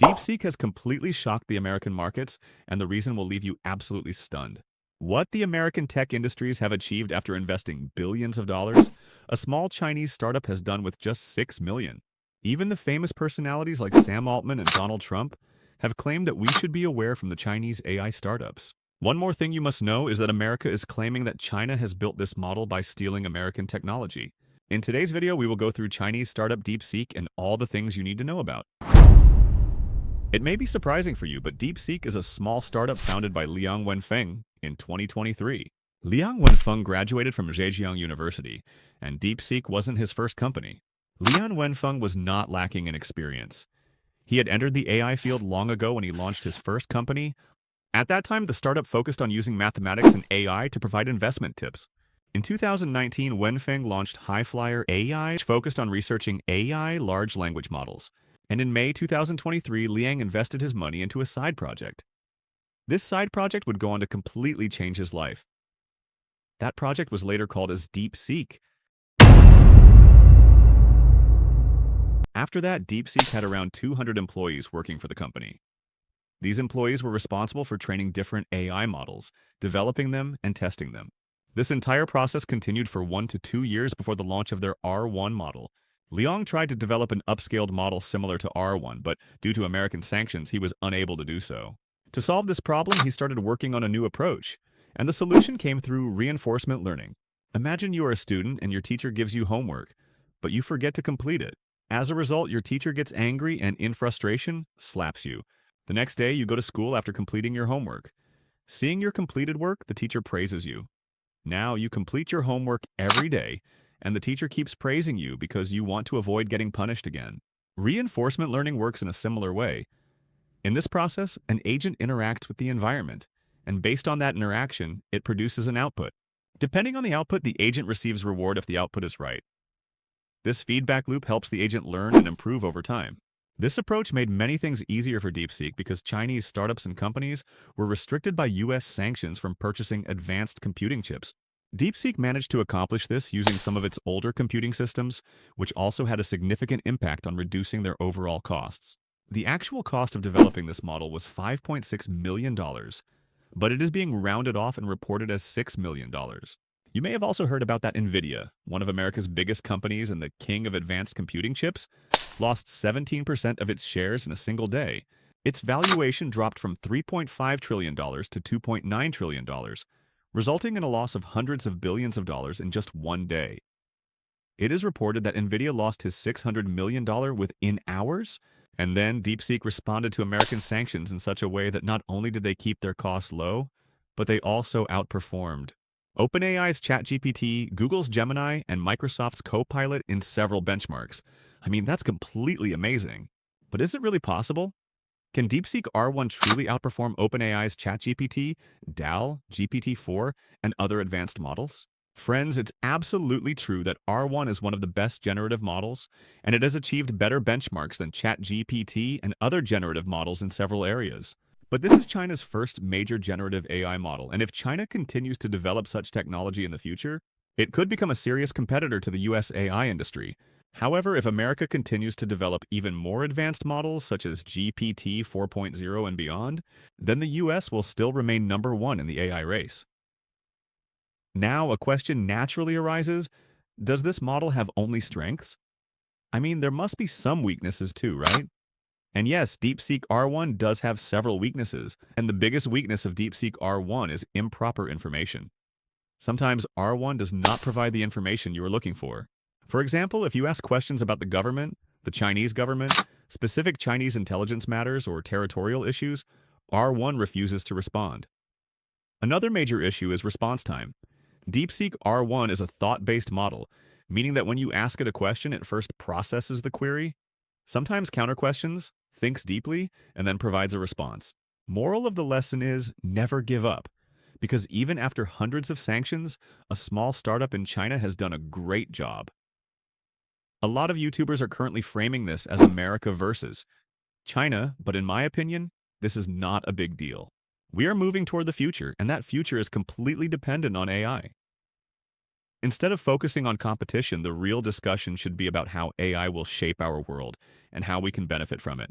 Deepseek has completely shocked the American markets, and the reason will leave you absolutely stunned. What the American tech industries have achieved after investing billions of dollars, a small Chinese startup has done with just 6 million. Even the famous personalities like Sam Altman and Donald Trump have claimed that we should be aware from the Chinese AI startups. One more thing you must know is that America is claiming that China has built this model by stealing American technology. In today's video, we will go through Chinese startup DeepSeek and all the things you need to know about. It may be surprising for you, but Deepseek is a small startup founded by WENFENG in 2023. WENFENG graduated from Zhejiang University, and Deepseek wasn't his first company. WENFENG was not lacking in experience. He had entered the AI field long ago when he launched his first company. At that time, the startup focused on using mathematics and AI to provide investment tips. In 2019, WENFENG launched Highflyer AI, which focused on researching AI large language models. And in May 2023, Liang invested his money into a side project. This side project would go on to completely change his life. That project was later called as Deepseek. After that, Deepseek had around 200 employees working for the company. These employees were responsible for training different AI models, developing them, and testing them. This entire process continued for 1 to 2 years before the launch of their R1 model. Liang tried to develop an upscaled model similar to R1, but due to American sanctions, he was unable to do so. To solve this problem, he started working on a new approach, and the solution came through reinforcement learning. Imagine you are a student and your teacher gives you homework, but you forget to complete it. As a result, your teacher gets angry and, in frustration, slaps you. The next day, you go to school after completing your homework. Seeing your completed work, the teacher praises you. Now you complete your homework every day, and the teacher keeps praising you because you want to avoid getting punished again. Reinforcement learning works in a similar way. In this process, an agent interacts with the environment, and based on that interaction, it produces an output. Depending on the output, the agent receives reward if the output is right. This feedback loop helps the agent learn and improve over time. This approach made many things easier for Deepseek because Chinese startups and companies were restricted by US sanctions from purchasing advanced computing chips. Deepseek managed to accomplish this using some of its older computing systems, which also had a significant impact on reducing their overall costs. The actual cost of developing this model was $5.6 million, but it is being rounded off and reported as $6 million. You may have also heard about that NVidia, one of America's biggest companies and the king of advanced computing chips, lost 17% of its shares in a single day. Its valuation dropped from $3.5 trillion to $2.9 trillion, resulting in a loss of hundreds of billions of dollars in just one day. It is reported that NVIDIA lost his $600 million within hours, and then Deepseek responded to American sanctions in such a way that not only did they keep their costs low, but they also outperformed OpenAI's ChatGPT, Google's Gemini, and Microsoft's Copilot in several benchmarks. I mean, that's completely amazing. But is it really possible? Can Deepseek R1 truly outperform OpenAI's ChatGPT, DAL, GPT-4, and other advanced models? Friends, it's absolutely true that R1 is one of the best generative models, and it has achieved better benchmarks than ChatGPT and other generative models in several areas. But this is China's first major generative AI model, and if China continues to develop such technology in the future, it could become a serious competitor to the US AI industry. However, if America continues to develop even more advanced models such as GPT 4.0 and beyond, then the US will still remain number one in the AI race. Now, a question naturally arises, does this model have only strengths? I mean, there must be some weaknesses too, right? And yes, Deepseek R1 does have several weaknesses, and the biggest weakness of Deepseek R1 is improper information. Sometimes R1 does not provide the information you are looking for. For example, if you ask questions about the government, the Chinese government, specific Chinese intelligence matters, or territorial issues, R1 refuses to respond. Another major issue is response time. Deepseek R1 is a thought-based model, meaning that when you ask it a question, it first processes the query, sometimes counter-questions, thinks deeply, and then provides a response. Moral of the lesson is never give up, because even after hundreds of sanctions, a small startup in China has done a great job. A lot of YouTubers are currently framing this as America versus China, but in my opinion, this is not a big deal. We are moving toward the future, and that future is completely dependent on AI. Instead of focusing on competition, the real discussion should be about how AI will shape our world and how we can benefit from it.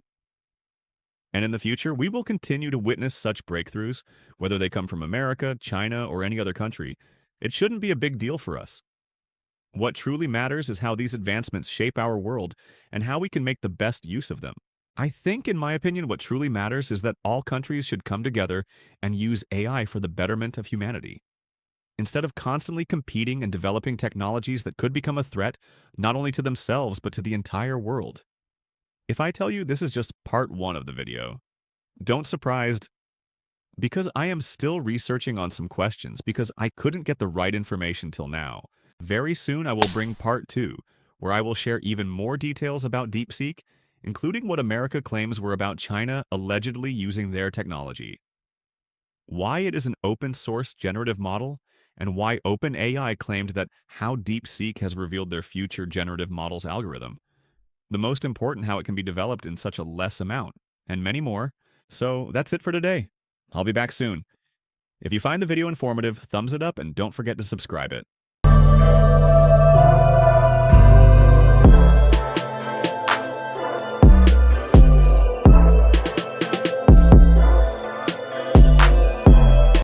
And in the future, we will continue to witness such breakthroughs, whether they come from America, China, or any other country. It shouldn't be a big deal for us. What truly matters is how these advancements shape our world and how we can make the best use of them. I think, in my opinion, what truly matters is that all countries should come together and use AI for the betterment of humanity. Instead of constantly competing and developing technologies that could become a threat not only to themselves but to the entire world. If I tell you this is just part one of the video, don't surprised because I am still researching on some questions because I couldn't get the right information till now. Very soon I will bring part two, where I will share even more details about Deepseek, including what America claims were about China allegedly using their technology, why it is an open-source generative model, and why OpenAI claimed that how Deepseek has revealed their future generative model's algorithm. The most important, how it can be developed in such a less amount, and many more. So that's it for today. I'll be back soon. If you find the video informative, thumbs it up and don't forget to subscribe it.